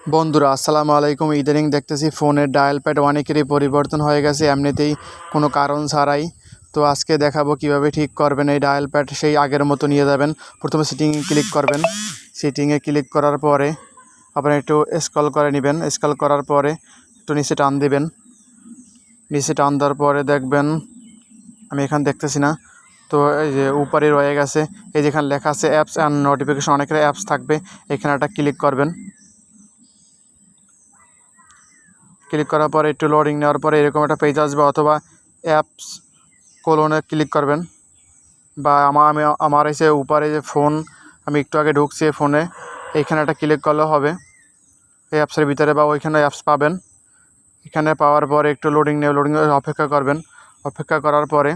বন্ধুরা আসসালামু আলাইকুম। ইদানিং দেখতেছি ফোনের ডায়াল প্যাড অনেকেরই পরিবর্তন হয়ে গেছে এমনিতেই কোনো কারণ ছাড়াই। তো আজকে দেখাবো কিভাবে ঠিক করবেন এই ডায়াল প্যাড সেই আগের মতো নিয়ে যাবেন। প্রথমে সেটিংয়ে ক্লিক করবেন। সেটিংয়ে ক্লিক করার পরে আপনারা একটু স্ক্রল করে নেবেন। স্ক্রল করার পরে একটু নিচে টান দেবেন। নিচে টান দেওয়ার পরে দেখবেন আমি এখানে দেখতেছি না, তো এই যে উপরে রয়ে গেছে এই যেখানে লেখা আছে অ্যাপস অ্যান্ড নোটিফিকেশন, অনেকের অ্যাপস থাকবে, এখানে একটা ক্লিক করবেন। ক্লিক করার পরে একটু লোডিং নেওয়ার পরে এরকম একটা পেজ আসবে, অথবা অ্যাপস কোলনে ক্লিক করবেন। বা আমার এসে উপরে যে ফোন আমি একটু আগে ঢুকছি ফোনে, এইখানে একটা ক্লিক করলেও হবে এই অ্যাপসের ভিতরে, বা ওইখানে অ্যাপস পাবেন। এখানে পাওয়ার পরে একটু লোডিং অপেক্ষা করবেন। অপেক্ষা করার পরে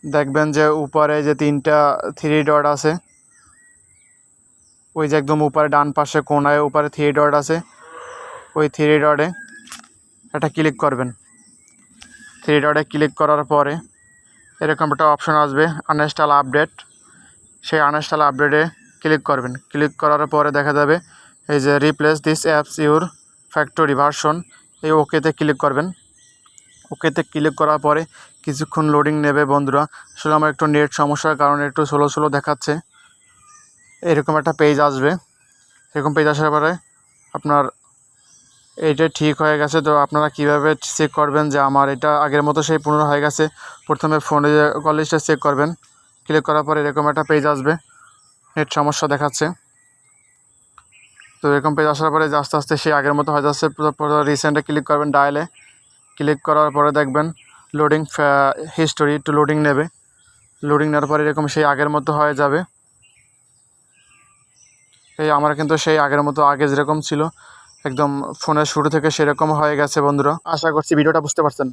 দেখবেন যে উপরে যে তিনটা থ্রি ডট আছে, ওই যে একদম উপরে ডান পাশে কোনায় উপরে থ্রি ডট আছে, ওই থ্রি ডটে একটা ক্লিক করবেন। থ্রি ডটে ক্লিক করার পরে এরকম একটা অপশন আসবে আনইনস্টল আপডেট, সেই আনইনস্টল আপডেটে ক্লিক করবেন। ক্লিক করার পরে দেখা যাবে এই যে replace this apps your factory version, এই ওকেতে ক্লিক করবেন। ওকেতে ক্লিক করার পরে কিছুক্ষণ লোডিং নেবে বন্ধুরা। আসলে আমার একটু নেট সমস্যার কারণে একটু স্লো দেখাচ্ছে। এরকম একটা পেজ আসবে। এরকম পেজ আসার পরে আপনার এইটা ঠিক হয়ে গেছে। তো আপনারা কিভাবে চেক করবেন যে আমার এটা আগের মতো সেই পুনরায় হয়ে গেছে? প্রথমে ফোনে যে কল লিস্টটা চেক করবেন। ক্লিক করার পরে এরকম একটা পেজ আসবে, নেট সমস্যা দেখাচ্ছে। তো এরকম পেজ আসার পরে যে আস্তে আস্তে সেই আগের মতো হয়ে যাচ্ছে। রিসেন্টে ক্লিক করবেন ডায়ালে। ক্লিক করার পরে দেখবেন লোডিং হিস্টোরি একটু লোডিং নেবে। লোডিং নেওয়ার পরে এরকম সেই আগের মতো হয়ে যাবে। এই আমার কিন্তু সেই আগের মতো আগে যেরকম ছিল একদম ফোনের শুরু থেকে সেরকম হয়ে গেছে বন্ধুরা। আশা করছি ভিডিওটা বুঝতে পারছেন।